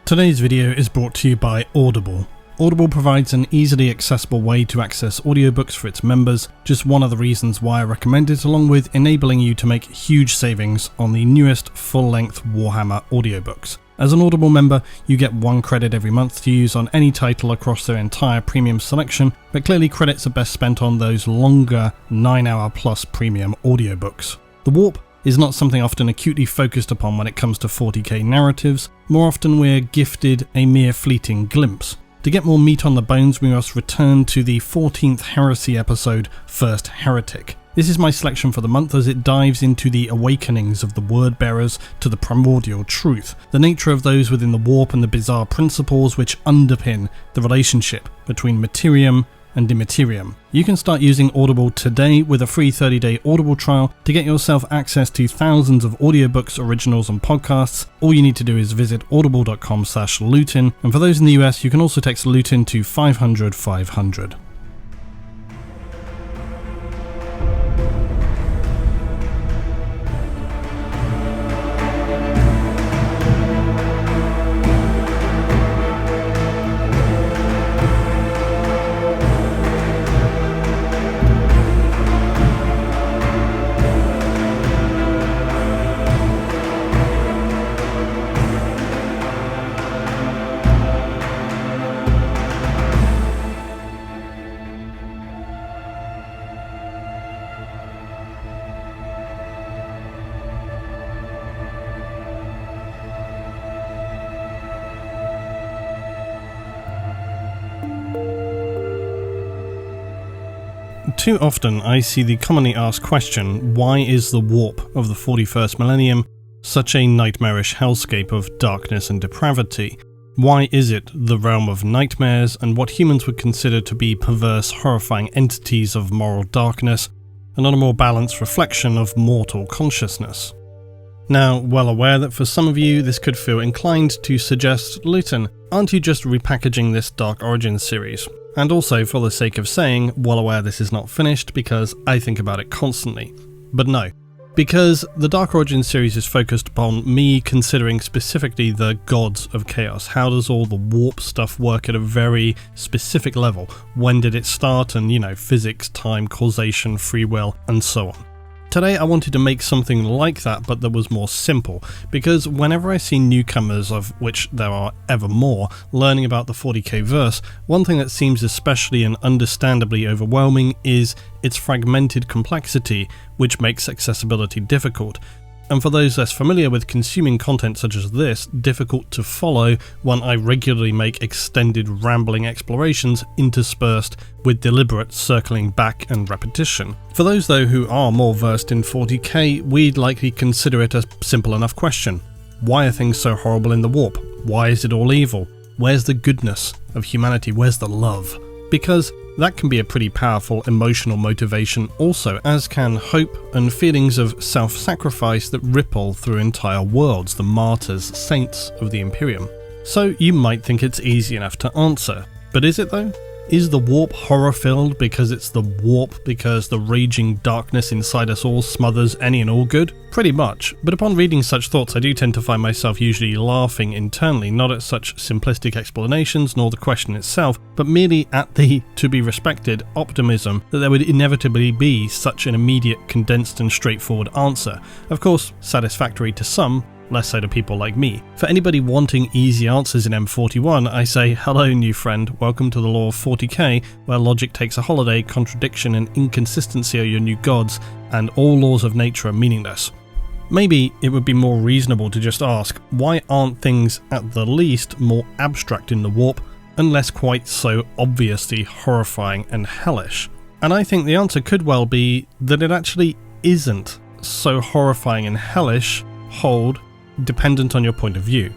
Today's video is brought to you by Audible. Audible provides an easily accessible way to access audiobooks for its members, just one of the reasons why I recommend it, along with enabling you to make huge savings on the newest full-length Warhammer audiobooks. As an Audible member, you get 1 credit every month to use on any title across their entire premium selection, but clearly credits are best spent on those longer 9-hour plus premium audiobooks. The Warp is not something often acutely focused upon when it comes to 40k narratives. More often we're gifted a mere fleeting glimpse. To get more meat on the bones, we must return to the 14th Heresy episode, First Heretic. This is my selection for the month as it dives into the awakenings of the word-bearers to the primordial truth, the nature of those within the warp and the bizarre principles which underpin the relationship between materium and immaterium. You can start using Audible today with a free 30-day Audible trial to get yourself access to thousands of audiobooks, originals and podcasts. All you need to do is visit audible.com/Lutin, and for those in the US you can also text Lutin to 500 500. Too often I see the commonly asked question, why is the warp of the 41st millennium such a nightmarish hellscape of darkness and depravity? Why is it the realm of nightmares and what humans would consider to be perverse, horrifying entities of moral darkness, and not a more balanced reflection of mortal consciousness? Now, well aware that for some of you this could feel inclined to suggest, Lutin, aren't you just repackaging this Dark Origins series? And also, for the sake of saying, well aware this is not finished, because I think about it constantly. But no, because the Dark Origins series is focused upon me considering specifically the gods of chaos. How does all the warp stuff work at a very specific level? When did it start? And, physics, time, causation, free will, and so on. Today I wanted to make something like that, but that was more simple, because whenever I see newcomers, of which there are ever more, learning about the 40k verse, one thing that seems especially and understandably overwhelming is its fragmented complexity, which makes accessibility difficult. And for those less familiar with consuming content such as this, difficult to follow when I regularly make extended rambling explorations interspersed with deliberate circling back and repetition. For those though who are more versed in 40k, we'd likely consider it a simple enough question. Why are things so horrible in the warp? Why is it all evil? Where's the goodness of humanity? Where's the love? Because that can be a pretty powerful emotional motivation also, as can hope and feelings of self-sacrifice that ripple through entire worlds, the martyrs, saints of the Imperium. So you might think it's easy enough to answer, but is it though? Is the warp horror-filled because it's the warp, because the raging darkness inside us all smothers any and all good? Pretty much, but upon reading such thoughts I do tend to find myself usually laughing internally, not at such simplistic explanations nor the question itself, but merely at the, to be respected, optimism that there would inevitably be such an immediate, condensed and straightforward answer. Of course, satisfactory to some, less so to people like me. For anybody wanting easy answers in M41, I say, hello new friend, welcome to the law of 40k, where logic takes a holiday, contradiction and inconsistency are your new gods, and all laws of nature are meaningless. Maybe it would be more reasonable to just ask, why aren't things at the least more abstract in the warp, and less quite so obviously horrifying and hellish? And I think the answer could well be that it actually isn't so horrifying and hellish, hold, dependent on your point of view.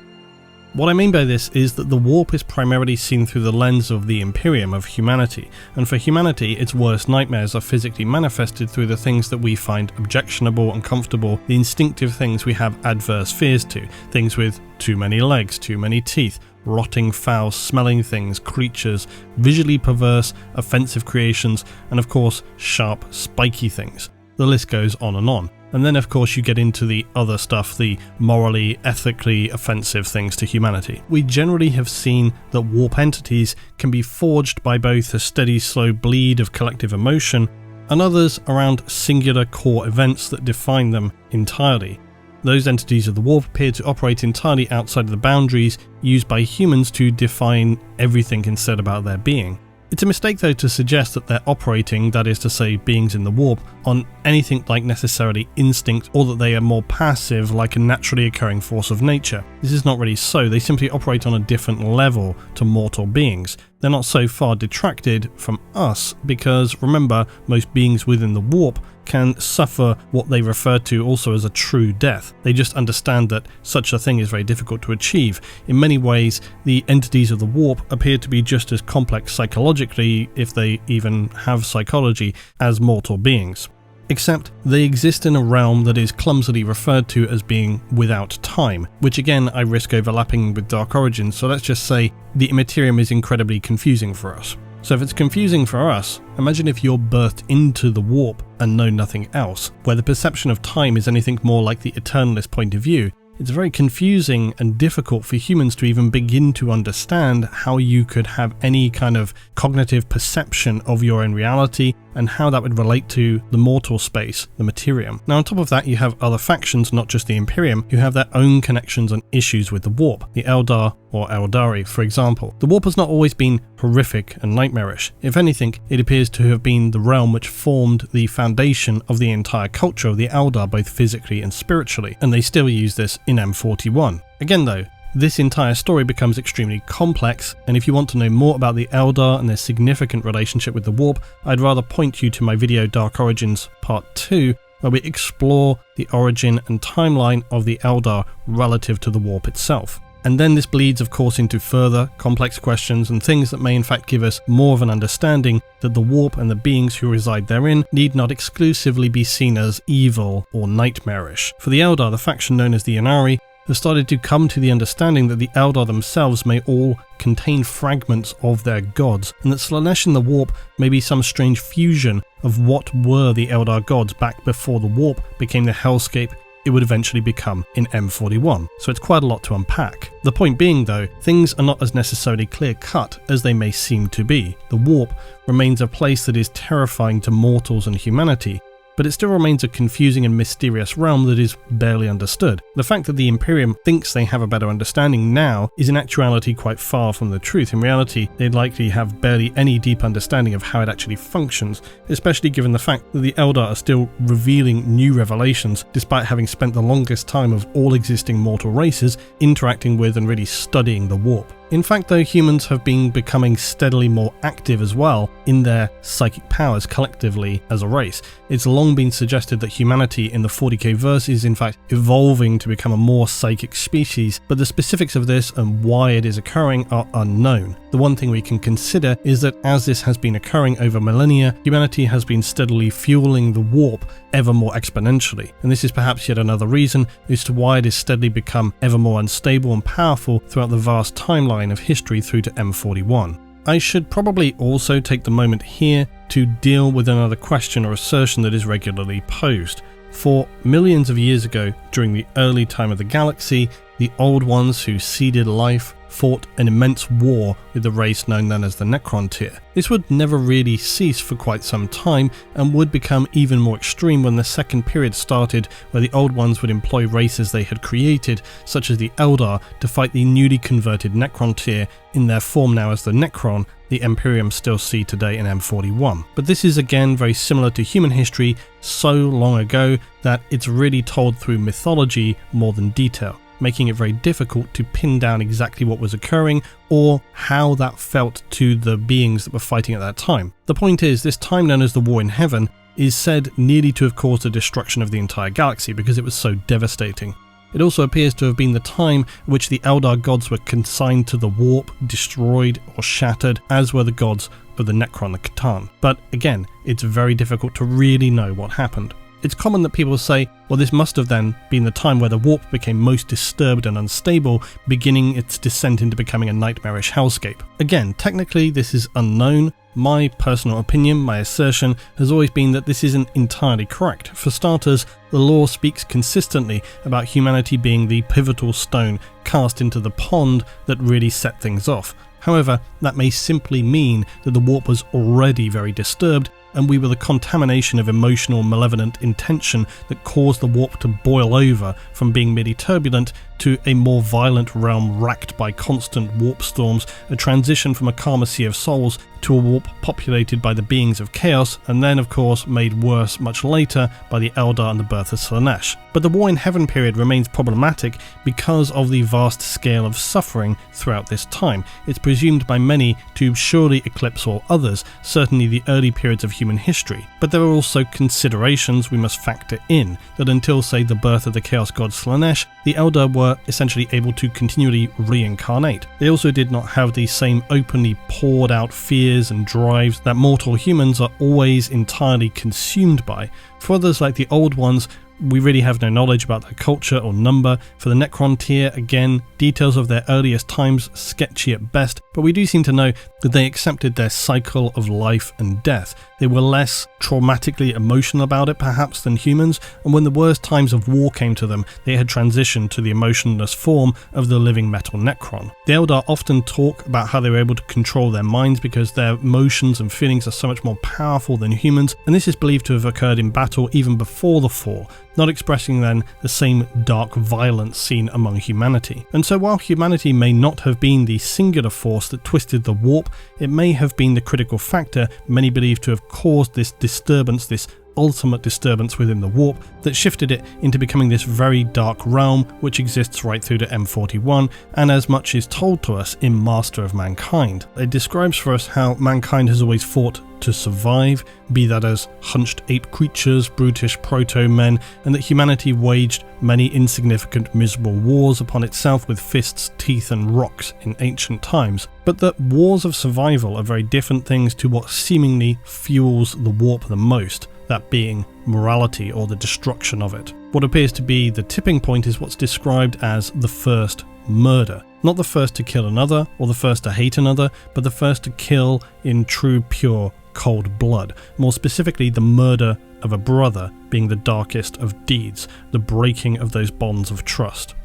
What I mean by this is that the warp is primarily seen through the lens of the Imperium, of humanity, and for humanity its worst nightmares are physically manifested through the things that we find objectionable, uncomfortable, the instinctive things we have adverse fears to, things with too many legs, too many teeth, rotting, foul smelling things, creatures, visually perverse, offensive creations, and of course sharp, spiky things. The list goes on and on. And then of course you get into the other stuff, the morally, ethically offensive things to humanity. We generally have seen that warp entities can be forged by both a steady, slow bleed of collective emotion and others around singular core events that define them entirely. Those entities of the warp appear to operate entirely outside of the boundaries used by humans to define everything instead about their being. It's a mistake though to suggest that they're operating, that is to say beings in the warp, on anything like necessarily instinct, or that they are more passive like a naturally occurring force of nature. This is not really so, they simply operate on a different level to mortal beings. They're not so far detracted from us because, remember, most beings within the warp can suffer what they refer to also as a true death. They just understand that such a thing is very difficult to achieve. In many ways, the entities of the warp appear to be just as complex psychologically, if they even have psychology, as mortal beings. Except they exist in a realm that is clumsily referred to as being without time, which again I risk overlapping with Dark Origins, so let's just say the Immaterium is incredibly confusing for us. So if it's confusing for us, imagine if you're birthed into the warp and know nothing else, where the perception of time is anything more like the eternalist point of view. It's very confusing and difficult for humans to even begin to understand how you could have any kind of cognitive perception of your own reality and how that would relate to the mortal space, the Materium. Now on top of that you have other factions, not just the Imperium, who have their own connections and issues with the warp, the Eldar or Eldari for example. The warp has not always been horrific and nightmarish. If anything, it appears to have been the realm which formed the foundation of the entire culture of the Eldar, both physically and spiritually, and they still use this in M41. Again though, this entire story becomes extremely complex, and if you want to know more about the Eldar and their significant relationship with the warp, I'd rather point you to my video Dark Origins Part 2, where we explore the origin and timeline of the Eldar relative to the warp itself. And then this bleeds of course into further complex questions and things that may in fact give us more of an understanding that the warp and the beings who reside therein need not exclusively be seen as evil or nightmarish. For the Eldar, the faction known as the Inari have started to come to the understanding that the Eldar themselves may all contain fragments of their gods, and that Slaanesh in the warp may be some strange fusion of what were the Eldar gods back before the warp became the hellscape it would eventually become in M41, so it's quite a lot to unpack. The point being though, things are not as necessarily clear-cut as they may seem to be. The warp remains a place that is terrifying to mortals and humanity, but it still remains a confusing and mysterious realm that is barely understood. The fact that the Imperium thinks they have a better understanding now is in actuality quite far from the truth. In reality, they'd likely have barely any deep understanding of how it actually functions, especially given the fact that the Eldar are still revealing new revelations despite having spent the longest time of all existing mortal races interacting with and really studying the warp. In fact though, humans have been becoming steadily more active as well in their psychic powers collectively as a race. It's long been suggested that humanity in the 40k verse is in fact evolving to become a more psychic species, but the specifics of this and why it is occurring are unknown. The one thing we can consider is that as this has been occurring over millennia, humanity has been steadily fueling the warp ever more exponentially, and this is perhaps yet another reason as to why it has steadily become ever more unstable and powerful throughout the vast timeline of history through to M41. I should probably also take the moment here to deal with another question or assertion that is regularly posed. For millions of years ago, during the early time of the galaxy, the Old Ones who seeded life fought an immense war with the race known then as the Necron tier. This would never really cease for quite some time and would become even more extreme when the second period started, where the Old Ones would employ races they had created, such as the Eldar, to fight the newly converted Necron tier in their form now as the Necron the Imperium still see today in M41. But this is again very similar to human history so long ago that it's really told through mythology more than detail, making it very difficult to pin down exactly what was occurring or how that felt to the beings that were fighting at that time. The point is, this time known as the War in Heaven is said nearly to have caused the destruction of the entire galaxy because it was so devastating. It also appears to have been the time at which the Eldar gods were consigned to the warp, destroyed or shattered, as were the gods of the Necron, the Catan. But again, it's very difficult to really know what happened. It's common that people say, well, this must have then been the time where the warp became most disturbed and unstable, beginning its descent into becoming a nightmarish hellscape. Again, technically this is unknown. My personal opinion, my assertion, has always been that this isn't entirely correct. For starters, the lore speaks consistently about humanity being the pivotal stone cast into the pond that really set things off. However, that may simply mean that the warp was already very disturbed, and we were the contamination of emotional malevolent intention that caused the warp to boil over from being merely turbulent to a more violent realm racked by constant warp storms, a transition from a calmer sea of souls to a warp populated by the beings of chaos, and then of course made worse much later by the Eldar and the birth of Slaanesh. But the War in Heaven period remains problematic because of the vast scale of suffering throughout this time. It's presumed by many to surely eclipse all others, certainly the early periods of human history. But there are also considerations we must factor in, that until say the birth of the Chaos God Slaanesh, the Eldar were essentially able to continually reincarnate. They also did not have the same openly poured out fears and drives that mortal humans are always entirely consumed by. For others like the Old Ones, we really have no knowledge about their culture or number. For the Necron tier, again, details of their earliest times sketchy at best, but we do seem to know that they accepted their cycle of life and death. They were less traumatically emotional about it perhaps than humans, and when the worst times of war came to them, they had transitioned to the emotionless form of the living metal Necron. The Eldar often talk about how they were able to control their minds because their emotions and feelings are so much more powerful than humans, and this is believed to have occurred in battle even before the fall, not expressing then the same dark violence seen among humanity. And so while humanity may not have been the singular force that twisted the warp, it may have been the critical factor many believe to have caused this disturbance, this ultimate disturbance within the warp that shifted it into becoming this very dark realm which exists right through to M41, and as much is told to us in Master of Mankind. It describes for us how mankind has always fought to survive, be that as hunched ape creatures, brutish proto-men, and that humanity waged many insignificant miserable wars upon itself with fists, teeth and rocks in ancient times, but that wars of survival are very different things to what seemingly fuels the warp the most, that being morality or the destruction of it. What appears to be the tipping point is what's described as the first murder. Not the first to kill another or the first to hate another, but the first to kill in true, pure, cold blood. More specifically, the murder of a brother being the darkest of deeds, the breaking of those bonds of trust.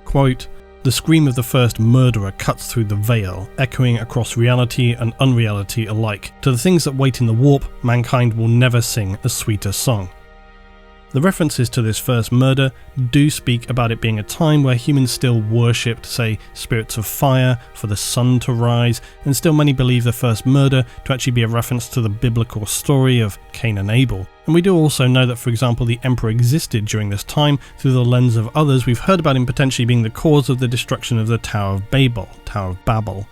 Quote, "The scream of the first murderer cuts through the veil, echoing across reality and unreality alike. To the things that wait in the warp, mankind will never sing a sweeter song." The references to this first murder do speak about it being a time where humans still worshipped, say, spirits of fire, for the sun to rise, and still many believe the first murder to actually be a reference to the biblical story of Cain and Abel. And we do also know that, for example, the Emperor existed during this time through the lens of others. We've heard about him potentially being the cause of the destruction of the Tower of Babel.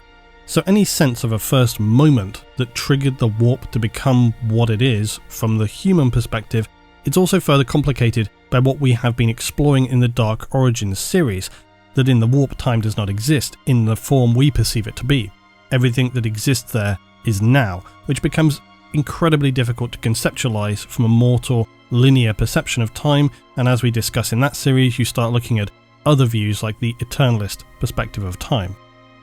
So any sense of a first moment that triggered the warp to become what it is, from the human perspective, it's also further complicated by what we have been exploring in the Dark Origins series, that in the warp time does not exist in the form we perceive it to be. Everything that exists there is now, which becomes incredibly difficult to conceptualize from a mortal, linear perception of time, and as we discuss in that series, you start looking at other views like the eternalist perspective of time.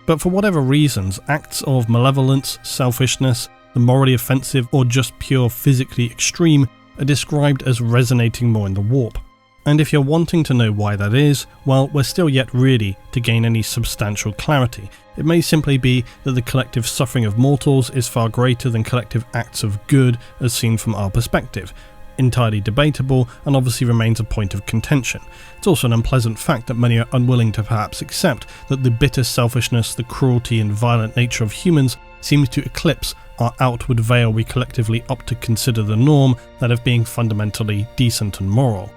But for whatever reasons, acts of malevolence, selfishness, the morally offensive, or just pure physically extreme are described as resonating more in the warp. And if you're wanting to know why that is, well, we're still yet really to gain any substantial clarity. It may simply be that the collective suffering of mortals is far greater than collective acts of good as seen from our perspective. Entirely debatable, and obviously remains a point of contention. It's also an unpleasant fact that many are unwilling to perhaps accept, that the bitter selfishness, the cruelty and violent nature of humans seems to eclipse our outward veil we collectively opt to consider the norm, that of being fundamentally decent and moral.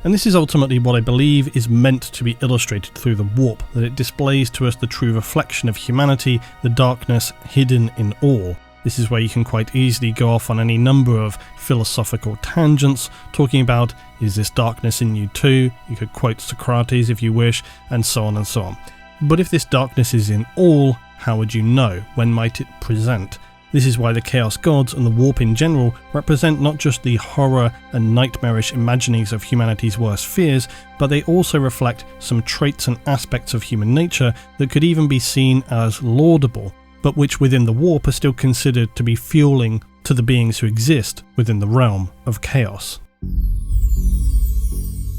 And this is ultimately what I believe is meant to be illustrated through the warp, that it displays to us the true reflection of humanity, the darkness hidden in all. This is where you can quite easily go off on any number of philosophical tangents, talking about, is this darkness in you too? You could quote Socrates if you wish, and so on and so on. But if this darkness is in all, how would you know? When might it present? This is why the Chaos Gods and the Warp in general represent not just the horror and nightmarish imaginings of humanity's worst fears, but they also reflect some traits and aspects of human nature that could even be seen as laudable, but which within the Warp are still considered to be fueling to the beings who exist within the realm of chaos.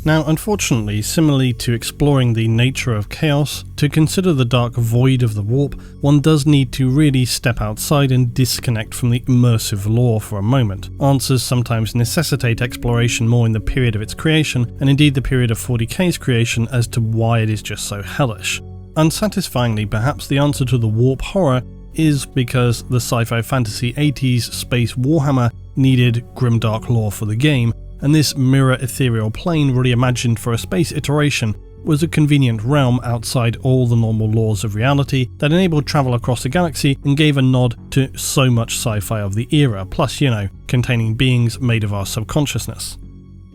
Now, unfortunately, similarly to exploring the nature of chaos, to consider the dark void of the Warp, one does need to really step outside and disconnect from the immersive lore for a moment. Answers sometimes necessitate exploration more in the period of its creation, and indeed the period of 40k's creation, as to why it is just so hellish. Unsatisfyingly, perhaps the answer to the Warp horror is because the sci-fi fantasy 80s space Warhammer needed grimdark lore for the game, and this mirror ethereal plane really imagined for a space iteration was a convenient realm outside all the normal laws of reality that enabled travel across the galaxy and gave a nod to so much sci-fi of the era, plus, containing beings made of our subconsciousness.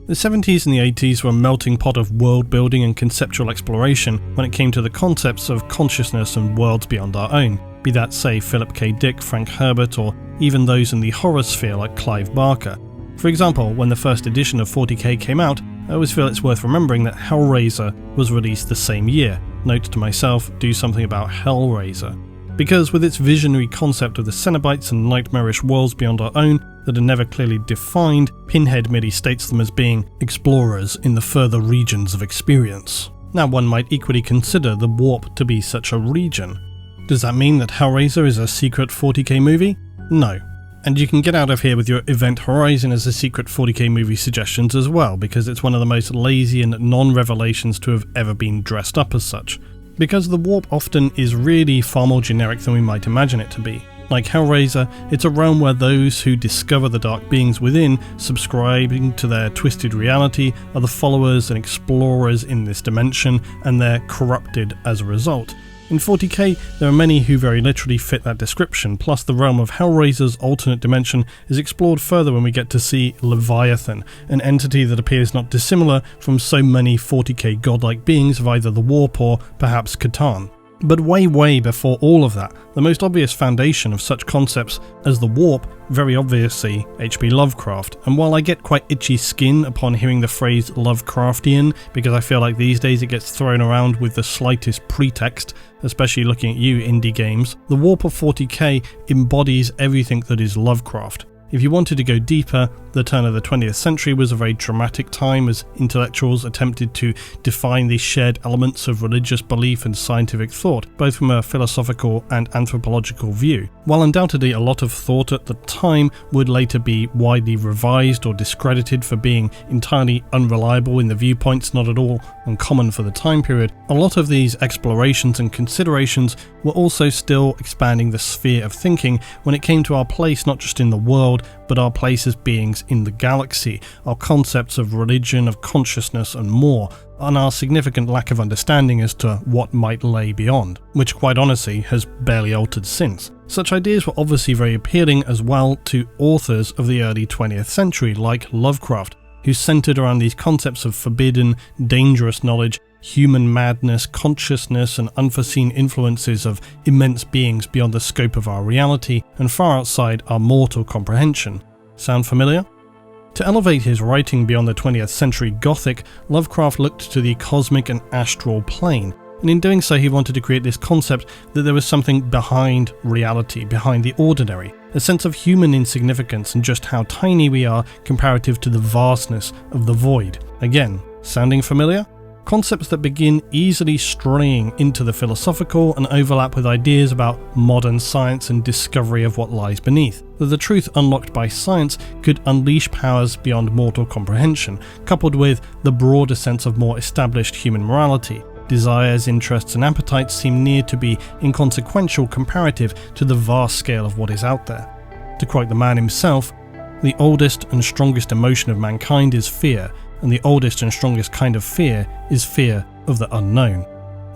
The 70s and the 80s were a melting pot of world building and conceptual exploration when it came to the concepts of consciousness and worlds beyond our own, be that, say, Philip K. Dick, Frank Herbert, or even those in the horror sphere like Clive Barker. For example, when the first edition of 40k came out, I always feel it's worth remembering that Hellraiser was released the same year. Note to myself, do something about Hellraiser. Because with its visionary concept of the Cenobites and nightmarish worlds beyond our own that are never clearly defined, Pinhead merely states them as being explorers in the further regions of experience. Now, one might equally consider the Warp to be such a region. Does that mean that Hellraiser is a secret 40k movie? No. And you can get out of here with your Event Horizon as a secret 40k movie suggestions as well, because it's one of the most lazy and non-revelations to have ever been dressed up as such. Because the Warp often is really far more generic than we might imagine it to be. Like Hellraiser, it's a realm where those who discover the dark beings within, subscribing to their twisted reality, are the followers and explorers in this dimension, and they're corrupted as a result. In 40k, there are many who very literally fit that description, plus the realm of Hellraiser's alternate dimension is explored further when we get to see Leviathan, an entity that appears not dissimilar from so many 40k godlike beings of either the Warp or perhaps Catan. But way before all of that, the most obvious foundation of such concepts as the Warp, very obviously H.P. Lovecraft, and while I get quite itchy skin upon hearing the phrase Lovecraftian, because I feel like these days it gets thrown around with the slightest pretext, especially looking at you indie games, the Warp of 40k embodies everything that is Lovecraft. If you wanted to go deeper, the turn of the 20th century was a very dramatic time as intellectuals attempted to define the shared elements of religious belief and scientific thought, both from a philosophical and anthropological view. While undoubtedly a lot of thought at the time would later be widely revised or discredited for being entirely unreliable in the viewpoints not at all uncommon for the time period, a lot of these explorations and considerations were also still expanding the sphere of thinking when it came to our place not just in the world, but our place as beings in the galaxy, our concepts of religion, of consciousness and more, and our significant lack of understanding as to what might lay beyond, which quite honestly has barely altered since. Such ideas were obviously very appealing as well to authors of the early 20th century like Lovecraft, who centered around these concepts of forbidden, dangerous knowledge, human madness, consciousness, and unforeseen influences of immense beings beyond the scope of our reality and far outside our mortal comprehension. Sound familiar? To elevate his writing beyond the 20th century Gothic, Lovecraft looked to the cosmic and astral plane, and in doing so he wanted to create this concept that there was something behind reality, behind the ordinary, a sense of human insignificance and just how tiny we are comparative to the vastness of the void. Again, sounding familiar? Concepts that begin easily straying into the philosophical and overlap with ideas about modern science and discovery of what lies beneath. That the truth unlocked by science could unleash powers beyond mortal comprehension, coupled with the broader sense of more established human morality. Desires, interests and appetites seem near to be inconsequential comparative to the vast scale of what is out there. To quote the man himself, "The oldest and strongest emotion of mankind is fear, and the oldest and strongest kind of fear is fear of the unknown."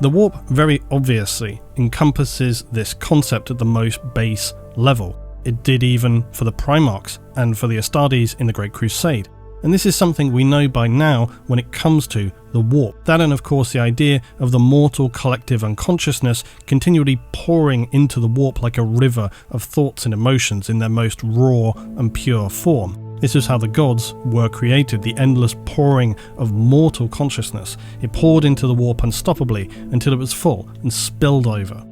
The Warp very obviously encompasses this concept at the most base level. It did even for the Primarchs and for the Astartes in the Great Crusade. And this is something we know by now when it comes to the warp. That and of course the idea of the mortal collective unconsciousness continually pouring into the warp like a river of thoughts and emotions in their most raw and pure form. This is how the gods were created, the endless pouring of mortal consciousness. It poured into the warp unstoppably until it was full and spilled over.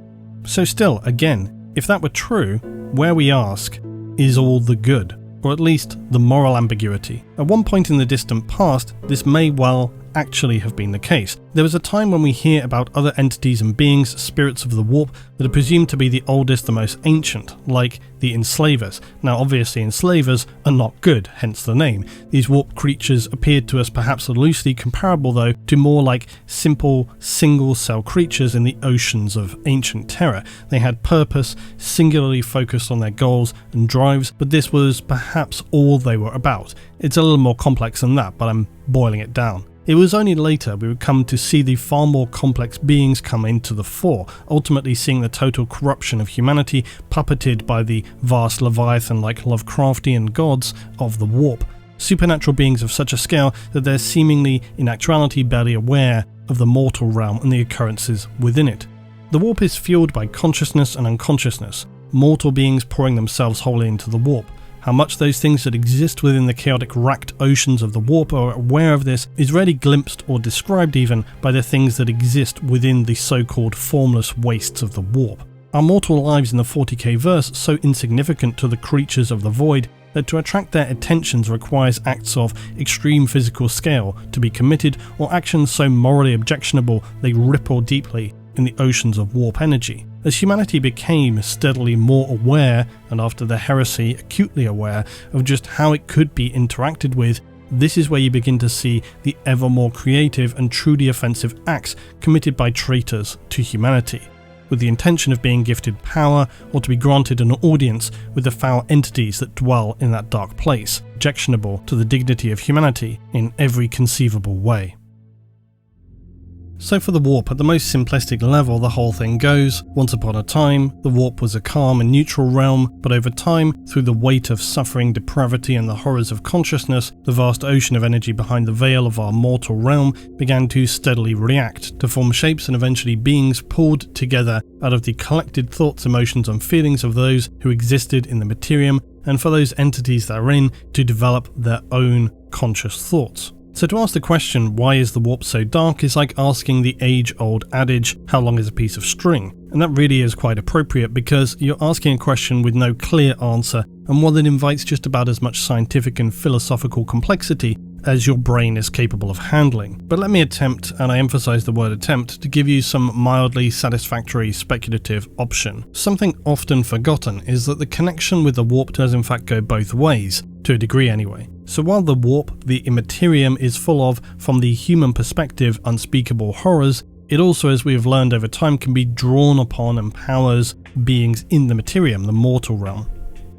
So still, again, if that were true, where we ask, is all the good? Or at least the moral ambiguity. At one point in the distant past, this may well actually have been the case. There was a time when we hear about other entities and beings, spirits of the warp, that are presumed to be the oldest, the most ancient, like the enslavers. Now obviously enslavers are not good, hence the name. These warp creatures appeared to us perhaps loosely comparable though to more like simple single-cell creatures in the oceans of ancient terror. They had purpose, singularly focused on their goals and drives, but this was perhaps all they were about. It's a little more complex than that, but I'm boiling it down. It was only later we would come to see the far more complex beings come into the fore, ultimately seeing the total corruption of humanity puppeted by the vast Leviathan-like Lovecraftian gods of the warp. Supernatural beings of such a scale that they're seemingly in actuality barely aware of the mortal realm and the occurrences within it. The warp is fueled by consciousness and unconsciousness, mortal beings pouring themselves wholly into the warp. How much those things that exist within the chaotic racked oceans of the warp are aware of this is rarely glimpsed or described even by the things that exist within the so-called formless wastes of the warp. Our mortal lives in the 40k verse so insignificant to the creatures of the void that to attract their attentions requires acts of extreme physical scale to be committed, or actions so morally objectionable they ripple deeply in the oceans of warp energy. As humanity became steadily more aware, and after the heresy acutely aware, of just how it could be interacted with, this is where you begin to see the ever more creative and truly offensive acts committed by traitors to humanity, with the intention of being gifted power or to be granted an audience with the foul entities that dwell in that dark place, objectionable to the dignity of humanity in every conceivable way. So for the warp, at the most simplistic level, the whole thing goes, once upon a time, the warp was a calm and neutral realm, but over time, through the weight of suffering, depravity and the horrors of consciousness, the vast ocean of energy behind the veil of our mortal realm began to steadily react, to form shapes and eventually beings pulled together out of the collected thoughts, emotions and feelings of those who existed in the materium, and for those entities therein to develop their own conscious thoughts. So to ask the question, why is the warp so dark, is like asking the age-old adage, how long is a piece of string? And that really is quite appropriate because you're asking a question with no clear answer and one that invites just about as much scientific and philosophical complexity as your brain is capable of handling. But let me attempt, and I emphasize the word attempt, to give you some mildly satisfactory speculative option. Something often forgotten is that the connection with the warp does in fact go both ways, to a degree anyway. So while the warp, the immaterium, is full of, from the human perspective, unspeakable horrors, it also, as we have learned over time, can be drawn upon and powers beings in the materium, the mortal realm.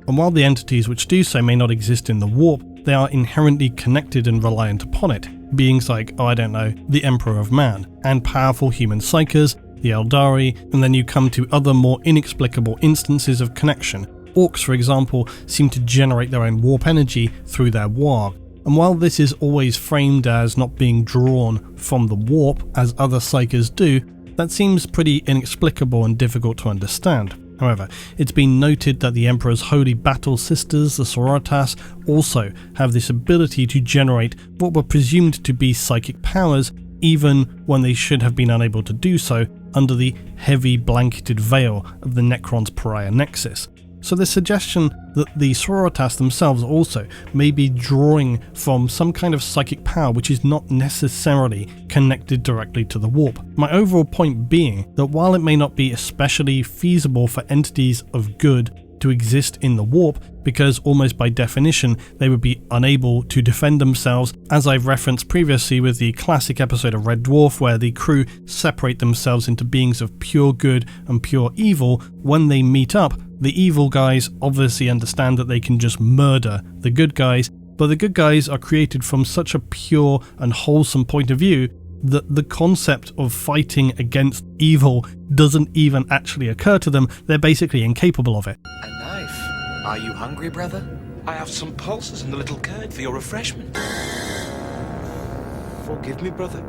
And while the entities which do so may not exist in the warp, they are inherently connected and reliant upon it. Beings like, the Emperor of Man, and powerful human psychers, the Eldari, and then you come to other more inexplicable instances of connection. Orcs, for example, seem to generate their own warp energy through their warg. And while this is always framed as not being drawn from the warp, as other psychers do, that seems pretty inexplicable and difficult to understand. However, it's been noted that the Emperor's holy battle sisters, the Sororitas, also have this ability to generate what were presumed to be psychic powers, even when they should have been unable to do so under the heavy blanketed veil of the Necron's pariah nexus. So the suggestion that the Sororitas themselves also may be drawing from some kind of psychic power which is not necessarily connected directly to the warp. My overall point being that while it may not be especially feasible for entities of good to exist in the warp, because almost by definition they would be unable to defend themselves, as I've referenced previously with the classic episode of Red Dwarf where the crew separate themselves into beings of pure good and pure evil. When they meet up, the evil guys obviously understand that they can just murder the good guys, but the good guys are created from such a pure and wholesome point of view that the concept of fighting against evil doesn't even actually occur to them. They're basically incapable of it. A knife. Are you hungry, brother? I have some pulses in the little keg for your refreshment. Forgive me, brother.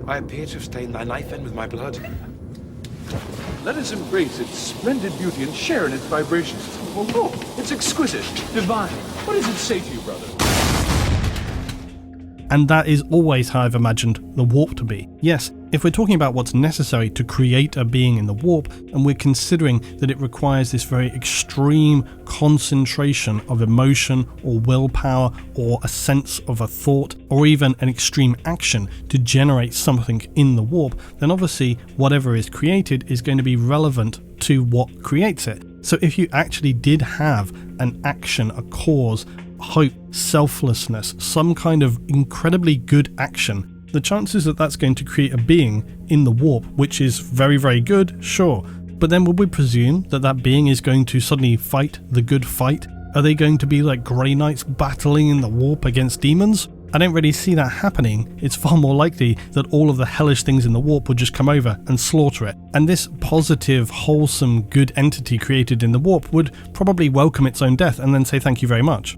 I appear to have stained thy knife end with my blood. Let us embrace its splendid beauty and share in its vibrations. Oh, it's exquisite, divine. What does it say to you, brother? And that is always how I've imagined the warp to be. Yes, if we're talking about what's necessary to create a being in the warp, and we're considering that it requires this very extreme concentration of emotion or willpower or a sense of a thought or even an extreme action to generate something in the warp, then obviously whatever is created is going to be relevant to what creates it. So if you actually did have an action, a cause, hope, selflessness, some kind of incredibly good action, the chances that that's going to create a being in the warp, which is very, very good, sure. But then would we presume that that being is going to suddenly fight the good fight? Are they going to be like Grey Knights battling in the warp against demons? I don't really see that happening. It's far more likely that all of the hellish things in the warp would just come over and slaughter it. And this positive, wholesome, good entity created in the warp would probably welcome its own death and then say thank you very much.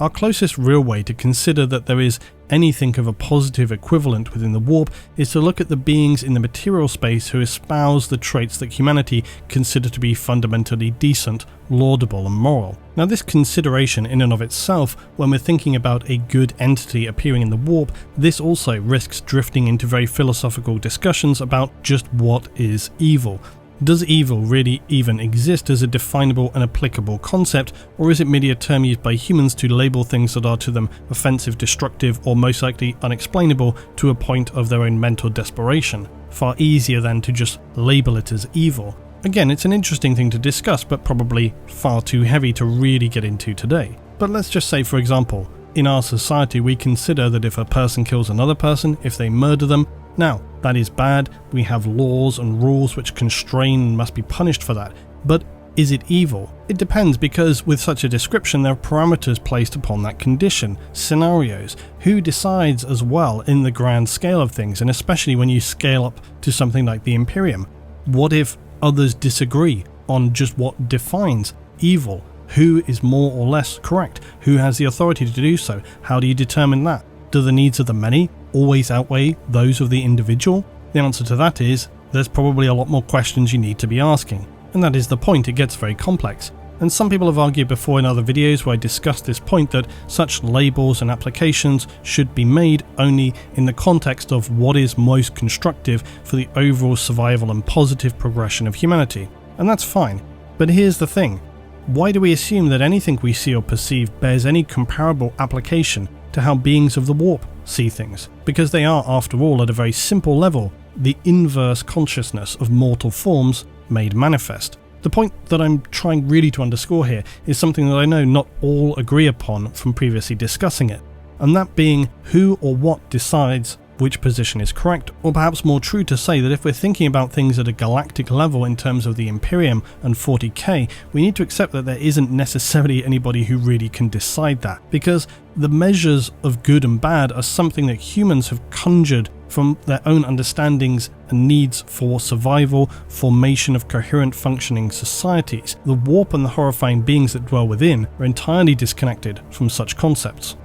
Our closest real way to consider that there is anything of a positive equivalent within the warp is to look at the beings in the material space who espouse the traits that humanity consider to be fundamentally decent, laudable and moral. Now this consideration in and of itself, when we're thinking about a good entity appearing in the warp, this also risks drifting into very philosophical discussions about just what is evil. Does evil really even exist as a definable and applicable concept, or is it merely a term used by humans to label things that are to them offensive, destructive, or most likely unexplainable to a point of their own mental desperation? Far easier than to just label it as evil. Again, it's an interesting thing to discuss, but probably far too heavy to really get into today. But let's just say, for example, in our society we consider that if a person kills another person, if they murder them, now, that is bad, we have laws and rules which constrain and must be punished for that, but is it evil? It depends, because with such a description there are parameters placed upon that condition, scenarios, who decides as well in the grand scale of things, and especially when you scale up to something like the Imperium. What if others disagree on just what defines evil? Who is more or less correct? Who has the authority to do so? How do you determine that? Do the needs of the many always outweigh those of the individual? The answer to that is, there's probably a lot more questions you need to be asking. And that is the point, it gets very complex. And some people have argued before in other videos where I discussed this point that such labels and applications should be made only in the context of what is most constructive for the overall survival and positive progression of humanity. And that's fine. But here's the thing. Why do we assume that anything we see or perceive bears any comparable application to how beings of the warp see things? Because they are, after all, at a very simple level, the inverse consciousness of mortal forms made manifest. The point that I'm trying really to underscore here is something that I know not all agree upon from previously discussing it, and that being who or what decides which position is correct, or perhaps more true to say that if we're thinking about things at a galactic level in terms of the Imperium and 40k, we need to accept that there isn't necessarily anybody who really can decide that, because the measures of good and bad are something that humans have conjured from their own understandings and needs for survival, formation of coherent functioning societies. The warp and the horrifying beings that dwell within are entirely disconnected from such concepts.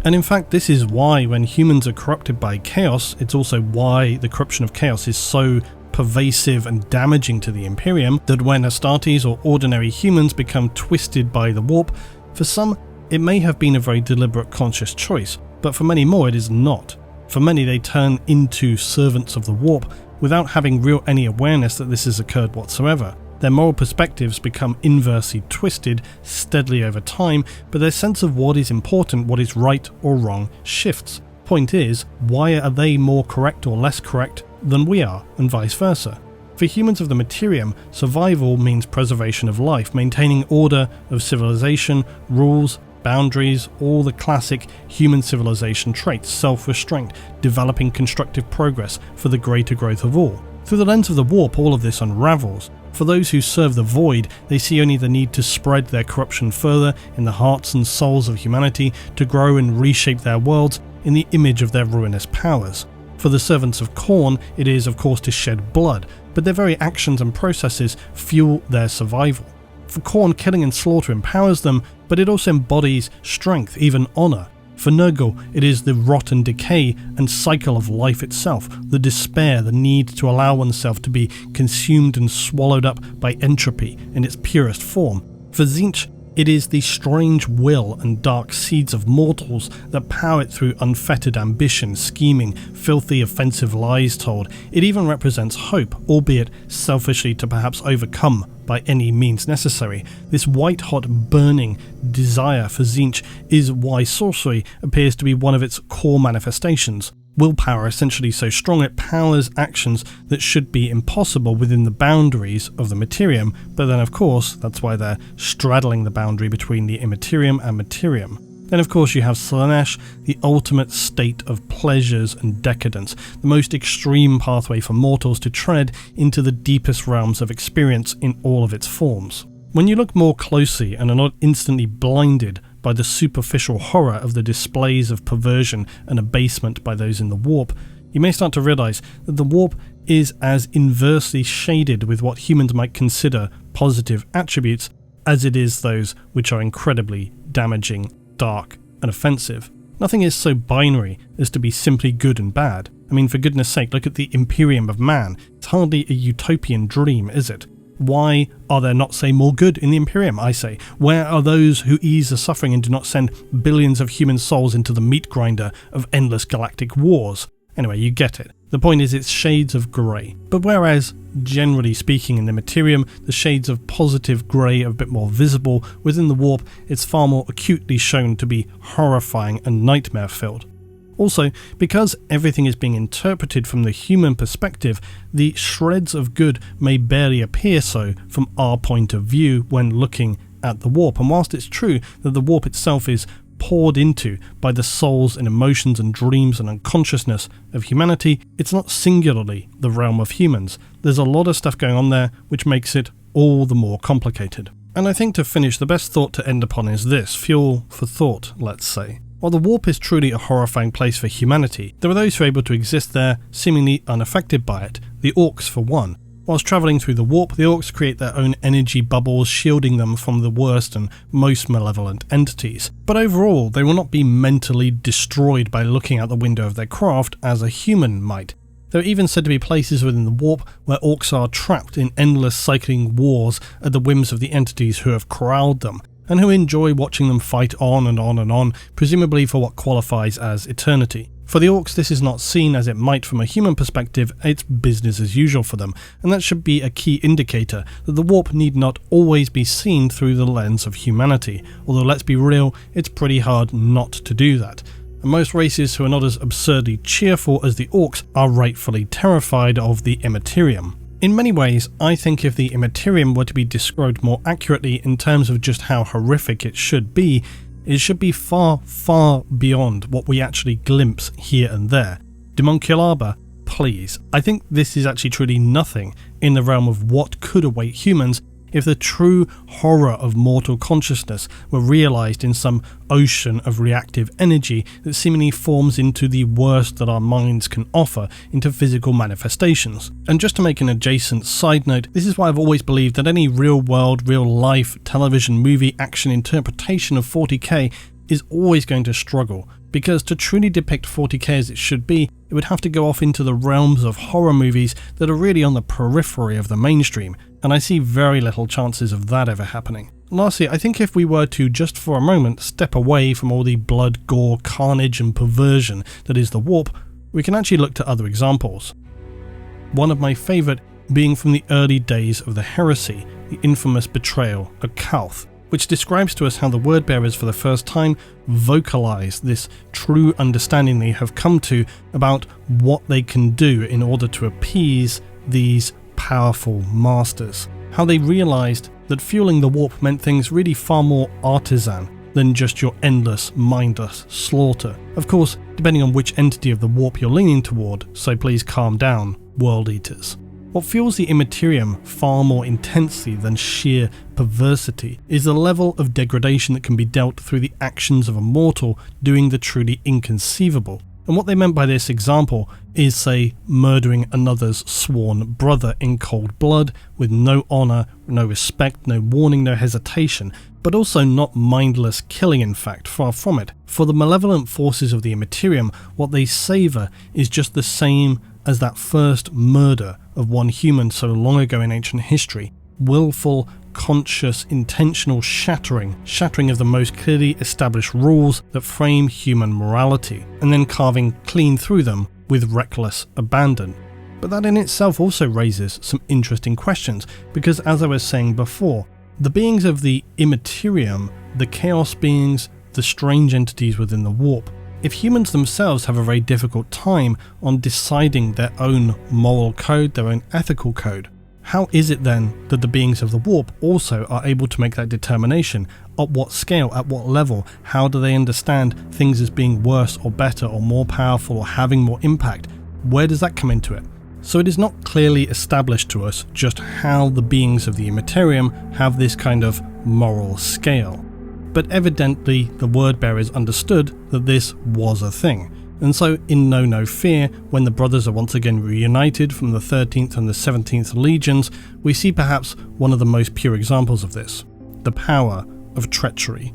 And in fact, this is why when humans are corrupted by chaos, it's also why the corruption of chaos is so pervasive and damaging to the Imperium, that when Astartes or ordinary humans become twisted by the warp, for some it may have been a very deliberate conscious choice, but for many more it is not. For many they turn into servants of the warp without having any awareness that this has occurred whatsoever. Their moral perspectives become inversely twisted steadily over time, but their sense of what is important, what is right or wrong, shifts. Point is, why are they more correct or less correct than we are, and vice versa? For humans of the Materium, survival means preservation of life, maintaining order of civilization, rules, boundaries, all the classic human civilization traits, self-restraint, developing constructive progress for the greater growth of all. Through the lens of the warp, all of this unravels. For those who serve the void, they see only the need to spread their corruption further in the hearts and souls of humanity, to grow and reshape their worlds in the image of their ruinous powers. For the servants of Khorne, it is of course to shed blood, but their very actions and processes fuel their survival. For Khorne, killing and slaughter empowers them, but it also embodies strength, even honour. For Nurgle, it is the rot and decay and cycle of life itself, the despair, the need to allow oneself to be consumed and swallowed up by entropy in its purest form. For Tzeentch, it is the strange will and dark seeds of mortals that power it through unfettered ambition, scheming, filthy offensive lies told. It even represents hope, albeit selfishly to perhaps overcome by any means necessary. This white-hot burning desire for Tzeentch is why sorcery appears to be one of its core manifestations. Willpower essentially so strong it powers actions that should be impossible within the boundaries of the Materium, but then of course that's why they're straddling the boundary between the Immaterium and Materium. Then of course you have Slaanesh, the ultimate state of pleasures and decadence, the most extreme pathway for mortals to tread into the deepest realms of experience in all of its forms. When you look more closely and are not instantly blinded by the superficial horror of the displays of perversion and abasement by those in the warp, you may start to realise that the warp is as inversely shaded with what humans might consider positive attributes as it is those which are incredibly damaging, dark and offensive. Nothing is so binary as to be simply good and bad. I mean, for goodness sake, look at the Imperium of Man. It's hardly a utopian dream, is it? Why are there not, say, more good in the Imperium, I say? Where are those who ease the suffering and do not send billions of human souls into the meat grinder of endless galactic wars? Anyway, you get it. The point is it's shades of grey. But whereas, generally speaking in the Materium, the shades of positive grey are a bit more visible, within the warp it's far more acutely shown to be horrifying and nightmare-filled. Also, because everything is being interpreted from the human perspective, the shreds of good may barely appear so from our point of view when looking at the warp. And whilst it's true that the warp itself is poured into by the souls and emotions and dreams and unconsciousness of humanity, it's not singularly the realm of humans. There's a lot of stuff going on there which makes it all the more complicated. And I think to finish, the best thought to end upon is this, fuel for thought, let's say. While the warp is truly a horrifying place for humanity, there are those who are able to exist there, seemingly unaffected by it, the orcs for one. Whilst travelling through the warp, the orcs create their own energy bubbles, shielding them from the worst and most malevolent entities. But overall, they will not be mentally destroyed by looking out the window of their craft as a human might. There are even said to be places within the warp where orcs are trapped in endless cycling wars at the whims of the entities who have corralled them, and who enjoy watching them fight on and on and on, presumably for what qualifies as eternity. For the orcs, this is not seen as it might from a human perspective, it's business as usual for them, and that should be a key indicator that the warp need not always be seen through the lens of humanity, although let's be real, it's pretty hard not to do that. And most races who are not as absurdly cheerful as the orcs are rightfully terrified of the Immaterium. In many ways, I think if the Immaterium were to be described more accurately in terms of just how horrific it should be far, far beyond what we actually glimpse here and there. Demonculaba, please. I think this is actually truly nothing in the realm of what could await humans if the true horror of mortal consciousness were realised in some ocean of reactive energy that seemingly forms into the worst that our minds can offer into physical manifestations. And just to make an adjacent side note, this is why I've always believed that any real-world, real-life television movie action interpretation of 40k is always going to struggle, because to truly depict 40k as it should be, it would have to go off into the realms of horror movies that are really on the periphery of the mainstream, and I see very little chances of that ever happening. Lastly, I think if we were to, just for a moment, step away from all the blood, gore, carnage and perversion that is the warp, we can actually look to other examples. One of my favourite being from the early days of the heresy, the infamous Betrayal of Calth, which describes to us how the word-bearers for the first time vocalise this true understanding they have come to about what they can do in order to appease these powerful masters. How they realised that fueling the warp meant things really far more artisan than just your endless, mindless slaughter. Of course, depending on which entity of the warp you're leaning toward, so please calm down, World Eaters. What fuels the Immaterium far more intensely than sheer perversity is the level of degradation that can be dealt through the actions of a mortal doing the truly inconceivable. And what they meant by this example is, say, murdering another's sworn brother in cold blood, with no honour, no respect, no warning, no hesitation, but also not mindless killing, in fact, far from it. For the malevolent forces of the Immaterium, what they savour is just the same as that first murder of one human so long ago in ancient history. Willful, conscious, intentional shattering of the most clearly established rules that frame human morality, and then carving clean through them with reckless abandon. But that in itself also raises some interesting questions, because as I was saying before, the beings of the Immaterium, the chaos beings, the strange entities within the warp, if humans themselves have a very difficult time on deciding their own moral code, their own ethical code, how is it then that the beings of the warp also are able to make that determination? At what scale? At what level? How do they understand things as being worse or better or more powerful or having more impact? Where does that come into it? So it is not clearly established to us just how the beings of the Immaterium have this kind of moral scale. But evidently the word bearers understood that this was a thing. And so in Know No Fear, when the brothers are once again reunited from the 13th and the 17th legions, we see perhaps one of the most pure examples of this, the power of treachery.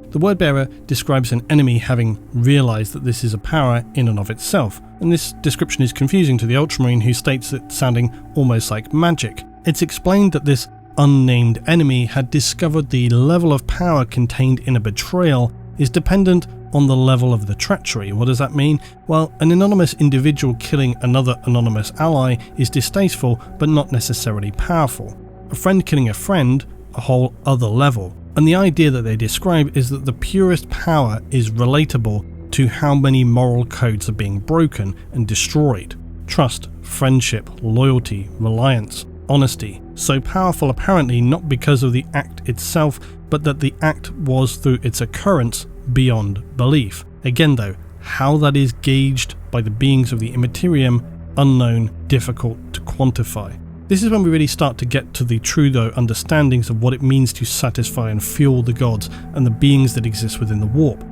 The word bearer describes an enemy having realised that this is a power in and of itself, and this description is confusing to the Ultramarine, who states it sounding almost like magic. It's explained that this unnamed enemy had discovered the level of power contained in a betrayal is dependent on the level of the treachery. What does that mean? Well, an anonymous individual killing another anonymous ally is distasteful, but not necessarily powerful. A friend killing a friend, a whole other level. And the idea that they describe is that the purest power is relatable to how many moral codes are being broken and destroyed. Trust, friendship, loyalty, reliance, honesty. So powerful apparently not because of the act itself, but that the act was through its occurrence beyond belief. Again though, how that is gauged by the beings of the Immaterium, unknown, difficult to quantify. This is when we really start to get to the true though understandings of what it means to satisfy and fuel the gods and the beings that exist within the warp.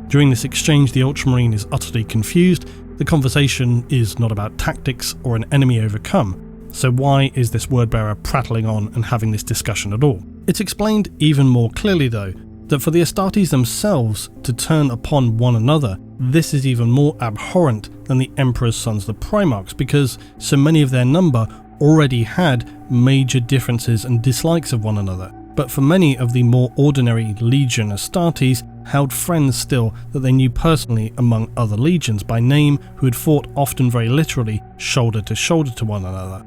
During this exchange, the Ultramarine is utterly confused. The conversation is not about tactics or an enemy overcome. So why is this word bearer prattling on and having this discussion at all? It's explained even more clearly though, that for the Astartes themselves to turn upon one another, this is even more abhorrent than the Emperor's sons, the Primarchs, because so many of their number already had major differences and dislikes of one another. But for many of the more ordinary Legion Astartes held friends still that they knew personally among other legions by name, who had fought often very literally shoulder to one another.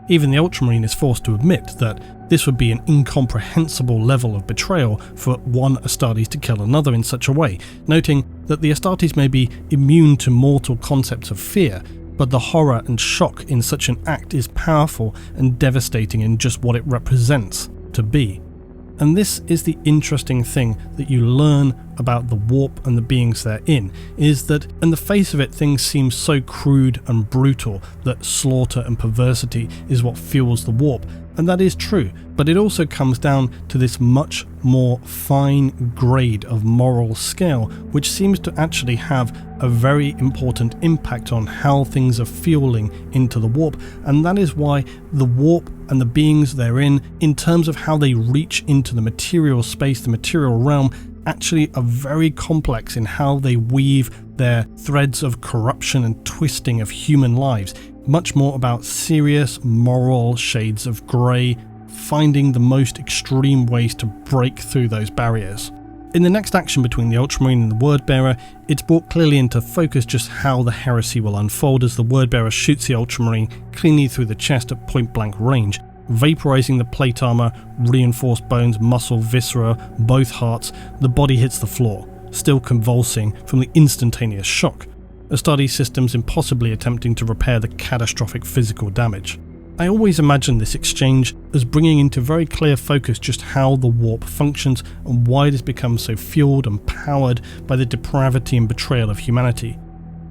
Even the Ultramarine is forced to admit that this would be an incomprehensible level of betrayal for one Astartes to kill another in such a way, noting that the Astartes may be immune to mortal concepts of fear, but the horror and shock in such an act is powerful and devastating in just what it represents to be. And this is the interesting thing that you learn about the warp and the beings therein, is that in the face of it things seem so crude and brutal that slaughter and perversity is what fuels the warp, and that is true, but it also comes down to this much more fine grade of moral scale, which seems to actually have a very important impact on how things are fueling into the warp, and that is why the warp and the beings therein, in terms of how they reach into the material space, the material realm, actually are very complex in how they weave their threads of corruption and twisting of human lives. Much more about serious moral shades of grey, finding the most extreme ways to break through those barriers. In the next action between the Ultramarine and the Wordbearer, it's brought clearly into focus just how the heresy will unfold as the Wordbearer shoots the Ultramarine cleanly through the chest at point blank range, vaporizing the plate armor, reinforced bones, muscle, viscera, both hearts. The body hits the floor, still convulsing from the instantaneous shock. Astartes systems impossibly attempting to repair the catastrophic physical damage. I always imagine this exchange as bringing into very clear focus just how the warp functions and why it has become so fueled and powered by the depravity and betrayal of humanity.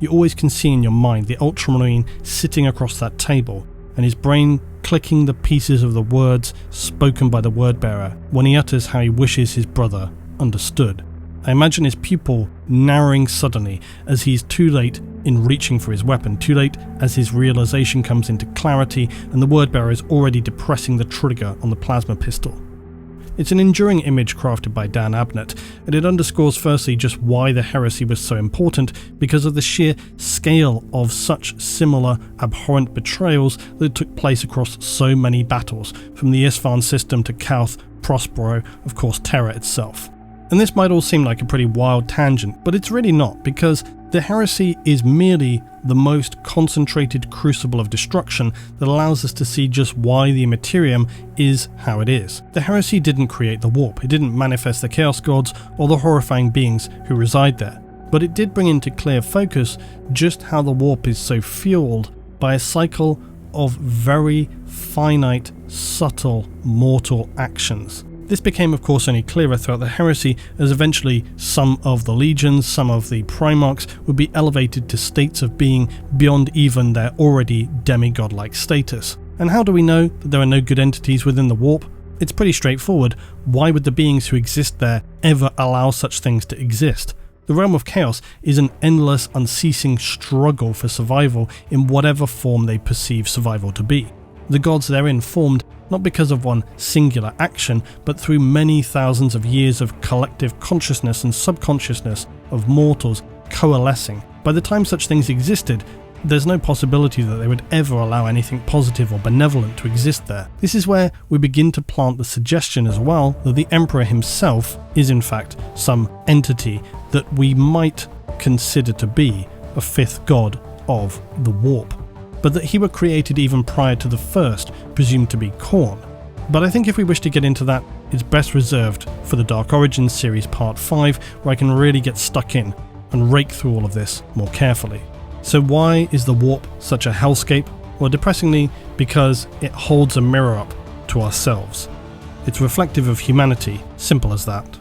You always can see in your mind the Ultramarine sitting across that table and his brain clicking the pieces of the words spoken by the Wordbearer when he utters how he wishes his brother understood. I imagine his pupil narrowing suddenly as he's too late in reaching for his weapon too late as his realization comes into clarity and the word-bearer is already depressing the trigger on the plasma pistol. It's an enduring image crafted by Dan Abnett, and it underscores firstly just why the heresy was so important because of the sheer scale of such similar abhorrent betrayals that took place across so many battles, from the Isfahan system to Kauth, Prospero, of course Terra itself. And this might all seem like a pretty wild tangent, but it's really not, because the heresy is merely the most concentrated crucible of destruction that allows us to see just why the Immaterium is how it is. The heresy didn't create the warp, it didn't manifest the Chaos Gods or the horrifying beings who reside there, but it did bring into clear focus just how the warp is so fueled by a cycle of very finite, subtle, mortal actions. This became of course only clearer throughout the heresy as eventually some of the legions, some of the Primarchs would be elevated to states of being beyond even their already demigod-like status. And how do we know that there are no good entities within the warp? It's pretty straightforward. Why would the beings who exist there ever allow such things to exist? The realm of chaos is an endless, unceasing struggle for survival in whatever form they perceive survival to be. The gods therein formed not because of one singular action, but through many thousands of years of collective consciousness and subconsciousness of mortals coalescing. By the time such things existed, there's no possibility that they would ever allow anything positive or benevolent to exist there. This is where we begin to plant the suggestion as well that the Emperor himself is in fact some entity that we might consider to be a fifth god of the warp, but that he were created even prior to the first, presumed to be Khorne. But I think if we wish to get into that, it's best reserved for the Dark Origins series part 5, where I can really get stuck in and rake through all of this more carefully. So why is the warp such a hellscape? Well, depressingly, because it holds a mirror up to ourselves. It's reflective of humanity, simple as that.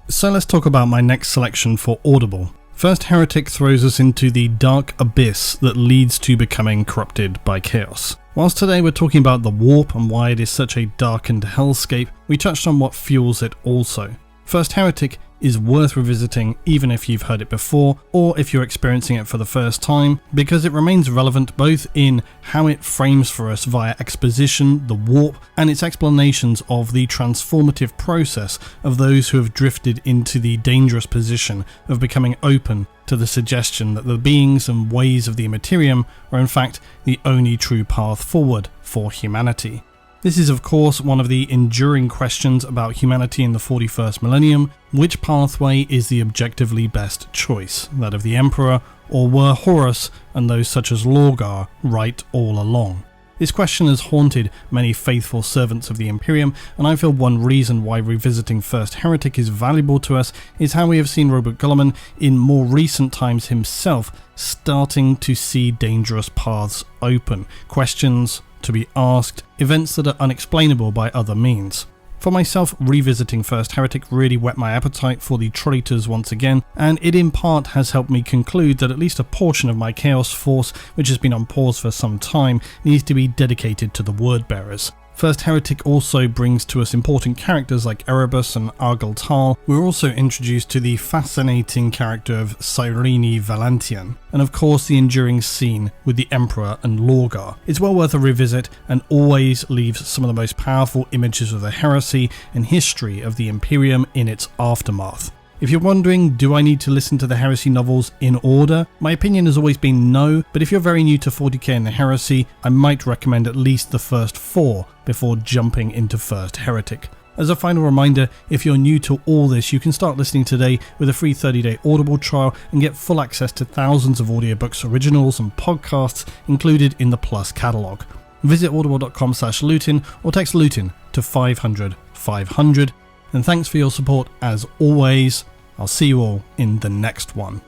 So let's talk about my next selection for Audible. First Heretic throws us into the dark abyss that leads to becoming corrupted by chaos. Whilst today we're talking about the warp and why it is such a darkened hellscape, we touched on what fuels it also. First Heretic is worth revisiting even if you've heard it before or if you're experiencing it for the first time, because it remains relevant both in how it frames for us via exposition, the warp, and its explanations of the transformative process of those who have drifted into the dangerous position of becoming open to the suggestion that the beings and ways of the Immaterium are in fact the only true path forward for humanity. This is of course one of the enduring questions about humanity in the 41st millennium. Which pathway is the objectively best choice? That of the Emperor, or were Horus and those such as Lorgar right all along? This question has haunted many faithful servants of the Imperium, and I feel one reason why revisiting First Heretic is valuable to us is how we have seen Robert Guilliman in more recent times himself starting to see dangerous paths open, questions to be asked, events that are unexplainable by other means. For myself, revisiting First Heretic really whet my appetite for the Traitors once again, and it in part has helped me conclude that at least a portion of my Chaos Force, which has been on pause for some time, needs to be dedicated to the Word-Bearers. First Heretic also brings to us important characters like Erebus and Argel Tal. We're also introduced to the fascinating character of Cyrene Valantian, and of course the enduring scene with the Emperor and Lorgar. It's well worth a revisit and always leaves some of the most powerful images of the heresy and history of the Imperium in its aftermath. If you're wondering, do I need to listen to the Heresy novels in order? My opinion has always been no, but if you're very new to 40k and the Heresy, I might recommend at least the first 4 before jumping into First Heretic. As a final reminder, if you're new to all this, you can start listening today with a free 30-day Audible trial and get full access to thousands of audiobooks, originals and podcasts included in the Plus catalogue. Visit audible.com/Lutin or text Lutin to 500 500. And thanks for your support as always. I'll see you all in the next one.